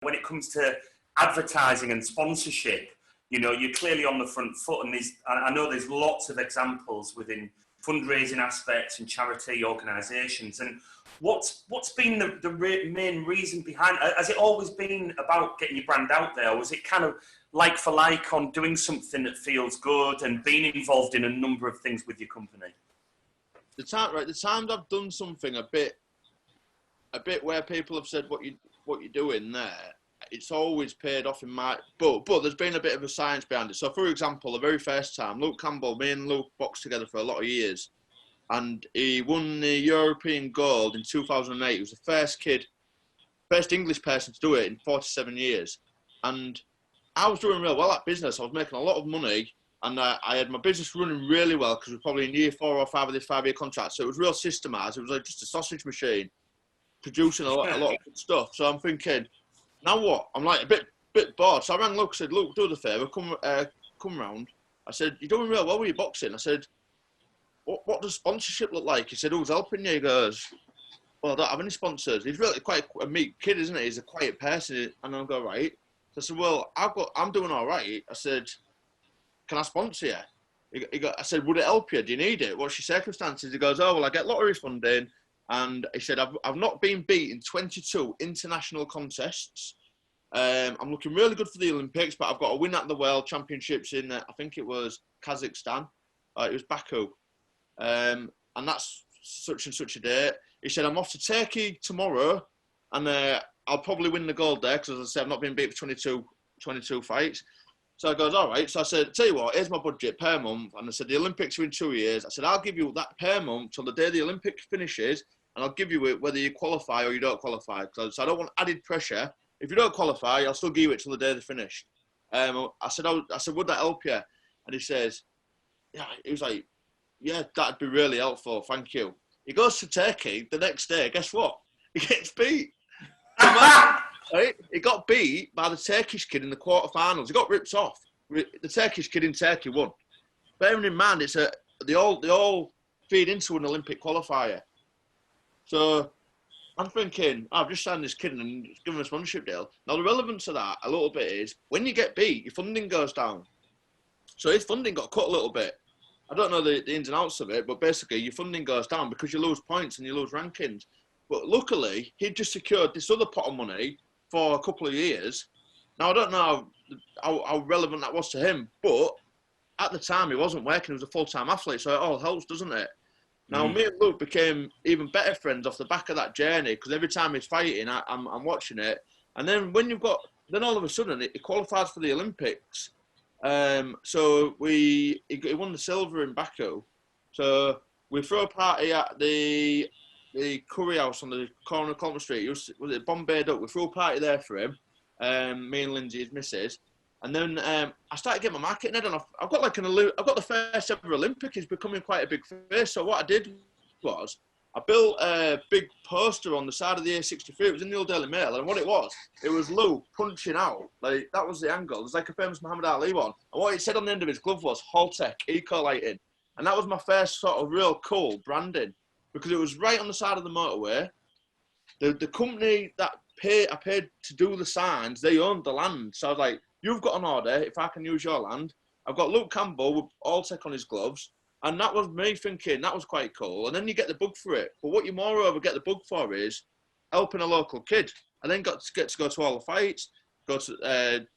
when it comes to advertising and sponsorship, you're clearly on the front foot, and I know there's lots of examples within fundraising aspects and charity organisations. And what's been the main reason behind? Has it always been about getting your brand out there, or was it kind of like for like on doing something that feels good and being involved in a number of things with your company? The times I've done something a bit where people have said what you're doing there, it's always paid off in my... But there's been a bit of a science behind it. So, for example, the very first time, Luke Campbell, me and Luke boxed together for a lot of years, and he won the European Gold in 2008. He was the first English person to do it in 47 years. And I was doing real well at business. I was making a lot of money, and I had my business running really well because we were probably in year 4 or 5 of this 5-year contract. So it was real systemised. It was like just a sausage machine producing a lot of good stuff. So I'm thinking, now what? I'm like a bit bored. So I rang Luke, said, "Look, do us a favour, come round." I said, "You're doing real well with your boxing." I said, what does sponsorship look like? He said, "Who's helping you?" He goes, "Well, I don't have any sponsors." He's really quite a meek kid, isn't he? He's a quiet person. And I'll go, "Right." So I said, "Well, I'm doing all right." I said, "Can I sponsor you?" I said, "Would it help you? Do you need it? What's your circumstances?" He goes, "Oh, well, I get lottery funding." And he said, I've not been beat in 22 international contests. I'm looking really good for the Olympics, but I've got a win at the World Championships in, I think it was Kazakhstan. It was Baku. And that's such and such a date. He said, "I'm off to Turkey tomorrow, and I'll probably win the gold there, because as I said, I've not been beat for 22 fights." So I goes, "All right." So I said, "Tell you what, here's my budget per month." And I said, "The Olympics are in 2 years." I said, "I'll give you that per month till the day the Olympics finishes, and I'll give you it whether you qualify or you don't qualify. So I don't want added pressure. If you don't qualify, I'll still give you it till the day they finish." I said, "Would that help you?" And he says, "Yeah." He was like, "Yeah, that'd be really helpful. Thank you." He goes to Turkey the next day. Guess what? He gets beat. Right? He got beat by the Turkish kid in the quarterfinals. He got ripped off. The Turkish kid in Turkey won. Bearing in mind, they all feed into an Olympic qualifier. So I'm thinking, I've just signed this kid and given him a sponsorship deal. Now, the relevance of that a little bit is when you get beat, your funding goes down. So his funding got cut a little bit. I don't know the ins and outs of it, but basically your funding goes down because you lose points and you lose rankings. But luckily, he'd just secured this other pot of money for a couple of years. Now, I don't know how relevant that was to him, but at the time, he wasn't working. He was a full-time athlete, so it all helps, doesn't it? Now, me and Luke became even better friends off the back of that journey, because every time he's fighting, I'm watching it. And then then all of a sudden, he qualifies for the Olympics. So he won the silver in Baku. So we threw a party at the curry house on the corner of Colton Street. Was it Bombay Duck? We threw a party there for him, me and Lindsay, his missus. And then I started getting my marketing head on. I've got the first ever Olympic. He's becoming quite a big face. So what I did was I built a big poster on the side of the A63. It was in the Old Daily Mail, and what it was Lou punching out. Like, that was the angle. It was like a famous Muhammad Ali one. And what it said on the end of his glove was Haltech Eco Lighting, and that was my first sort of real cool branding, because it was right on the side of the motorway. The company that I paid to do the signs, they owned the land. So I was like, "You've got an order, if I can use your land." I've got Luke Campbell with Alltech on his gloves. And that was me thinking, that was quite cool. And then you get the bug for it. But what you moreover get the bug for is helping a local kid. I then get to go to all the fights, and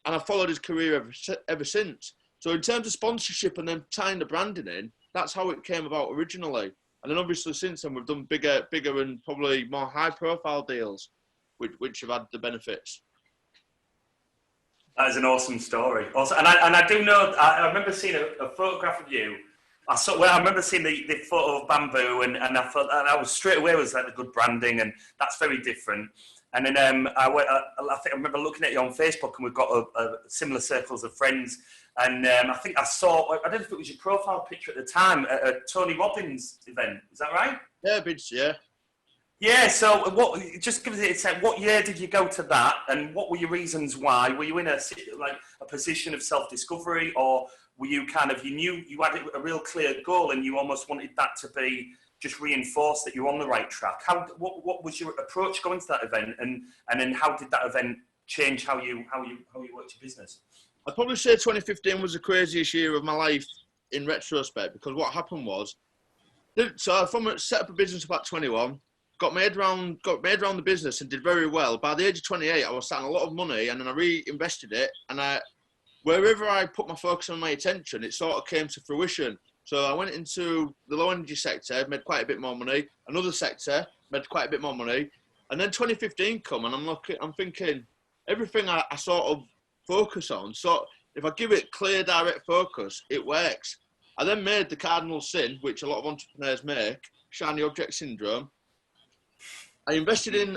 I've followed his career ever since. So in terms of sponsorship and then tying the branding in, that's how it came about originally. And then obviously since then, we've done bigger and probably more high-profile deals, which have had the benefits. That is an awesome story. Also, and I do know, I remember seeing a photograph of you. I remember seeing the photo of Bamboo, and I thought, and I was straight away was like the good branding, and that's very different. And then I think I remember looking at you on Facebook, and we've got a similar circles of friends. And I think I don't know if it was your profile picture at the time at a Tony Robbins event. Is that right? Yeah, Vince, yeah. Yeah, so just give us a sense, what year did you go to that, and what were your reasons why? Were you in a position of self-discovery, or were you you knew you had a real clear goal and you almost wanted that to be just reinforced that you're on the right track. What was your approach going to that event, and then how did that event change how you worked your business? I'd probably say 2015 was the craziest year of my life in retrospect, because what happened was, so I set up a business about 21, got my head around the business and did very well. By the age of 28, I was starting a lot of money, and then I reinvested it, and wherever I put my focus and my attention, it sort of came to fruition. So I went into the low energy sector, made quite a bit more money. Another sector, made quite a bit more money. And then 2015 come, and I'm thinking, everything I sort of focus on, so if I give it clear, direct focus, it works. I then made the cardinal sin, which a lot of entrepreneurs make, shiny object syndrome. I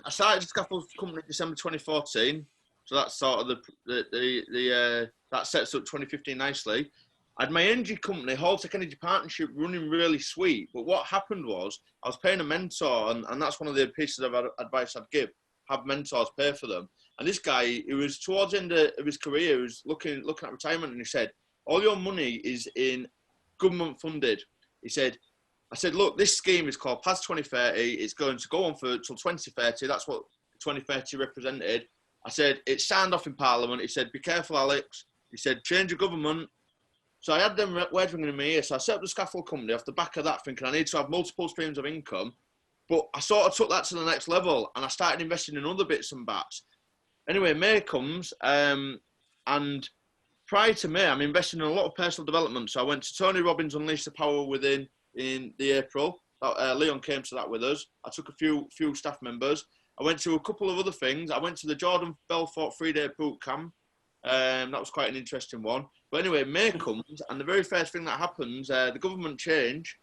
started a scaffold company in December 2014. So that's sort of that sets up 2015 nicely. I had my energy company, Haltech Energy Partnership, running really sweet. But what happened was I was paying a mentor, and that's one of the pieces of advice I'd give: have mentors, pay for them. And this guy, he was towards the end of his career, he was looking at retirement, and he said, all your money is in government funded. I said, look, this scheme is called PAS 2030. It's going to go on for till 2030. That's what 2030 represented. I said, it's signed off in Parliament. He said, be careful, Alex. He said, change your government. So I had them words ringing in my ear. So I set up the scaffold company off the back of that, thinking I need to have multiple streams of income. But I sort of took that to the next level, and I started investing in other bits and bats. Anyway, May comes, and prior to May, I'm investing in a lot of personal development. So I went to Tony Robbins Unleash the Power Within in the April. Leon came to that with us. I took a few staff members. I went to a couple of other things. I went to the Jordan Belfort 3-day boot camp. That was quite an interesting one. But anyway, May comes, and the very first thing that happens, the government change,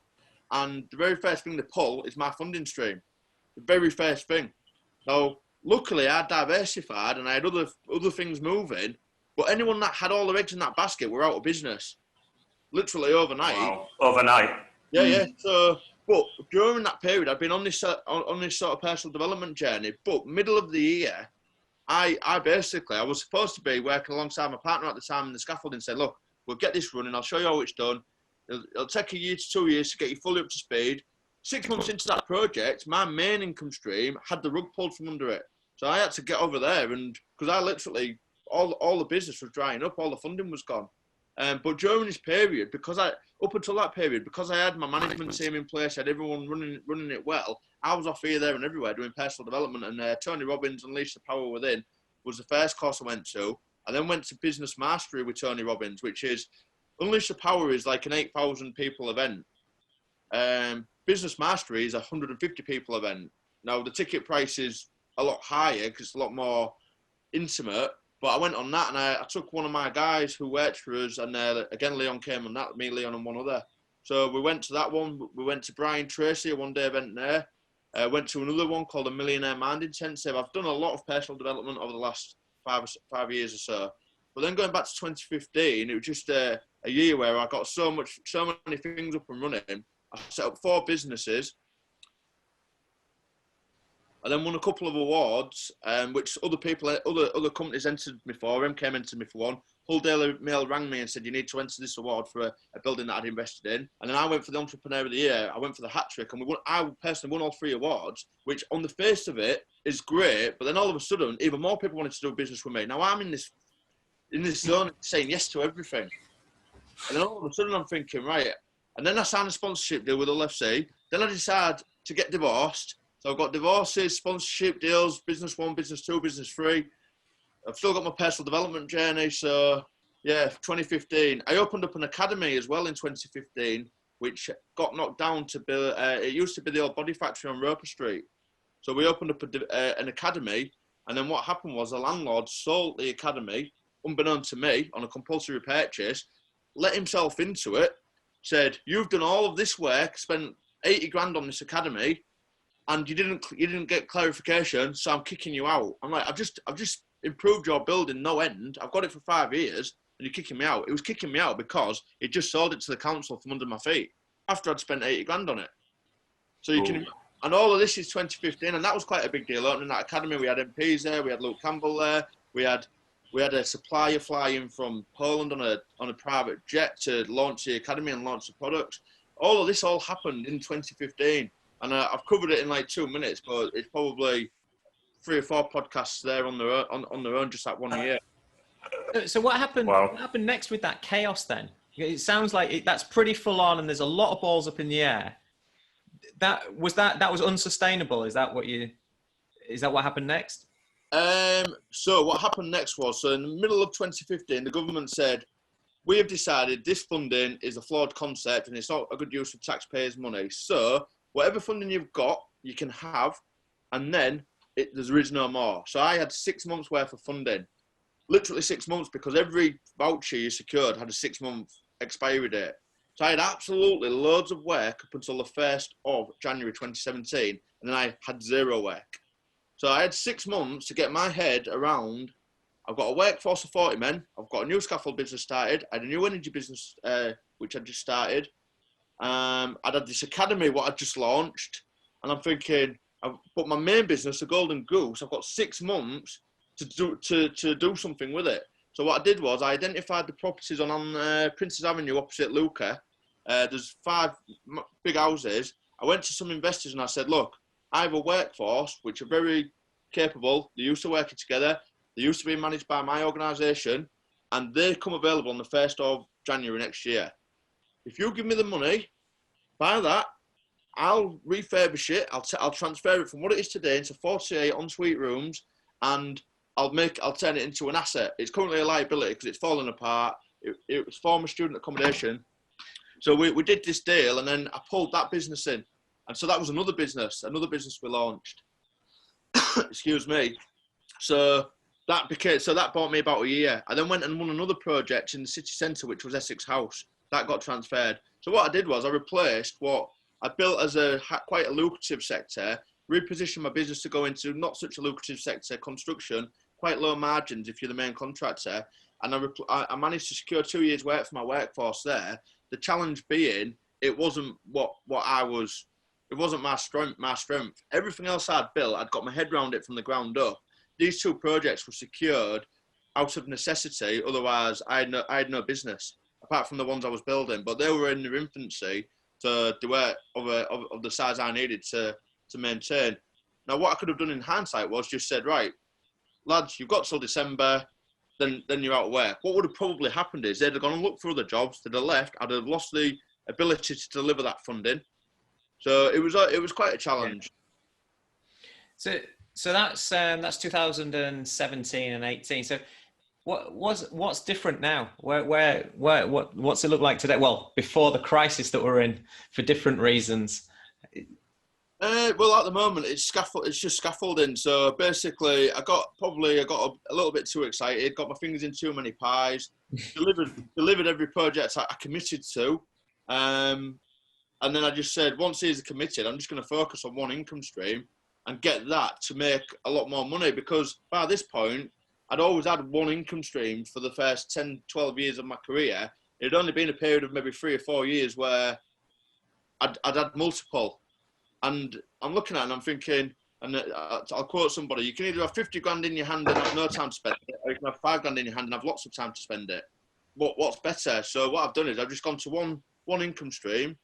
and the very first thing they pull is my funding stream. The very first thing. So luckily, I diversified, and I had other things moving. But anyone that had all their eggs in that basket were out of business, literally overnight. Wow. Overnight. Yeah. So, but during that period, I've been on this sort of personal development journey. But middle of the year, I was supposed to be working alongside my partner at the time in the scaffolding, said, look, we'll get this running. I'll show you how it's done. It'll take a year to 2 years to get you fully up to speed. 6 months into that project, my main income stream had the rug pulled from under it. So I had to get over there, and because I literally, all the business was drying up, all the funding was gone. But during this period, up until that period, because I had my management team in place, I had everyone running it well, I was off here, there and everywhere doing personal development, and Tony Robbins Unleash the Power Within was the first course I went to. I then went to Business Mastery with Tony Robbins, which is, Unleash the Power is like an 8,000 people event. Business Mastery is a 150 people event. Now, the ticket price is a lot higher because it's a lot more intimate. But I went on that, and I took one of my guys who worked for us, and again, Leon came on that, me, Leon, and one other. So we went to that one. We went to Brian Tracy, a one-day event there. Went to another one called the Millionaire Mind Intensive. I've done a lot of personal development over the last 5 years or so. But then going back to 2015, it was just a year where I got so many things up and running. I set up 4 businesses. I then won a couple of awards, which other companies entered me for. MKM entered me for one. Hull Daily Mail rang me and said, you need to enter this award for a building that I'd invested in. And then I went for the Entrepreneur of the Year. I went for the hat trick, and I personally won all 3 awards, which on the face of it is great. But then all of a sudden, even more people wanted to do business with me. Now I'm in this zone saying yes to everything. And then all of a sudden I'm thinking, right. And then I signed a sponsorship deal with LFC. Then I decided to get divorced. So I've got divorces, sponsorship deals, business 1, business 2, business 3. I've still got my personal development journey. So yeah, 2015. I opened up an academy as well in 2015, which got knocked down to be, it used to be the old Body Factory on Roper Street. So we opened up an academy, and then what happened was the landlord sold the academy, unbeknown to me, on a compulsory purchase, let himself into it, said, you've done all of this work, spent 80 grand on this academy, and you didn't get clarification, so I'm kicking you out. I'm like, I've just improved your building no end. I've got it for 5 years, and you're kicking me out. It was kicking me out because it just sold it to the council from under my feet after I'd spent 80 grand on it. So you can, and all of this is 2015, and that was quite a big deal. Opening that academy, we had MPs there, we had Luke Campbell there, we had a supplier flying from Poland on a private jet to launch the academy and launch the products. all of this all happened in 2015, and I've covered it in like 2 minutes, but it's probably 3 or 4 podcasts there on their own just that 1 year. So what happened? Wow. What happened next with that chaos then? It sounds like that's pretty full on, and there's a lot of balls up in the air. That was unsustainable. Is that what happened next? So what happened next was, so in the middle of 2015, the government said, we have decided this funding is a flawed concept and it's not a good use of taxpayers' money. So whatever funding you've got, you can have, and then there is no more. So I had 6 months worth of funding, literally 6 months, because every voucher you secured had a 6-month expiry date. So I had absolutely loads of work up until the 1st of January 2017, and then I had 0 work. So I had 6 months to get my head around, I've got a workforce of 40 men, I've got a new scaffold business started, I had a new energy business which I just started, I'd had this academy what I'd just launched, and I'm thinking, but my main business, the Golden Goose, I've got 6 months to do something with it. So what I did was I identified the properties on Princes Avenue opposite Luca. There's 5 big houses. I went to some investors and I said, look, I have a workforce which are very capable. They're used to working together. They're used to being managed by my organisation, and they come available on the 1st of January next year. If you give me the money, buy that, I'll refurbish it. I'll transfer it from what it is today into 48 ensuite rooms, and I'll turn it into an asset. It's currently a liability because it's fallen apart. It was former student accommodation. So we did this deal, and then I pulled that business in. And so that was another business we launched. Excuse me. So that bought me about a year. I then went and won another project in the city centre, which was Essex House. That got transferred. So what I did was I replaced what I built as quite a lucrative sector, repositioned my business to go into not such a lucrative sector, construction, quite low margins if you're the main contractor. And I managed to secure 2 years' work for my workforce there. The challenge being, it wasn't it wasn't my strength. Everything else I'd built, I'd got my head around it from the ground up. These 2 projects were secured out of necessity. Otherwise, I had no business, apart from the ones I was building. But they were in their infancy to do it of the size I needed to maintain. Now, what I could have done in hindsight was just said, right, lads, you've got till December, then you're out of work. What would have probably happened is they'd have gone and looked for other jobs, they'd have left, I'd have lost the ability to deliver that funding. So it was quite a challenge. So that's 2017 and 18. So what's different now? What's it look like today? Well, before the crisis that we're in, for different reasons. Well, at the moment, it's just scaffolding. So basically, I got a little bit too excited, got my fingers in too many pies, delivered every project I committed to, and then I just said, once these are committed, I'm just going to focus on one income stream and get that to make a lot more money, because by this point, I'd always had one income stream for the first 10, 12 years of my career. It had only been a period of maybe 3 or 4 years where I'd had multiple. And I'm looking at it and I'm thinking, and I'll quote somebody, you can either have 50 grand in your hand and have no time to spend it, or you can have 5 grand in your hand and have lots of time to spend it. What's better? So what I've done is I've just gone to one income stream,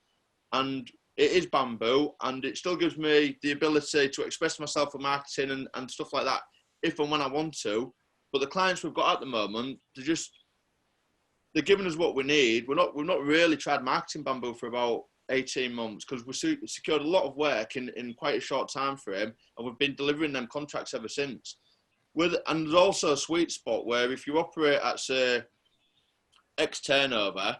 and it is Bamboo, and it still gives me the ability to express myself for marketing and stuff like that if and when I want to. But the clients we've got at the moment, they're giving us what we need. We've not really tried marketing Bamboo for about 18 months because we secured a lot of work in quite a short time frame, and we've been delivering them contracts ever since. And there's also a sweet spot where if you operate at, say, X turnover,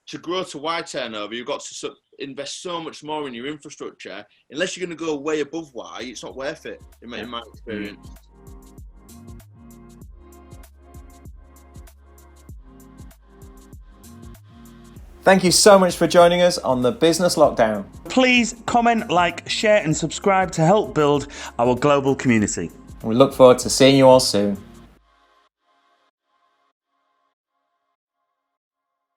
to grow to Y turnover, you've got to invest so much more in your infrastructure. Unless you're going to go way above Y, it's not worth it, in my experience. Thank you so much for joining us on the Business Lockdown. Please comment, like, share and subscribe to help build our global community. We look forward to seeing you all soon.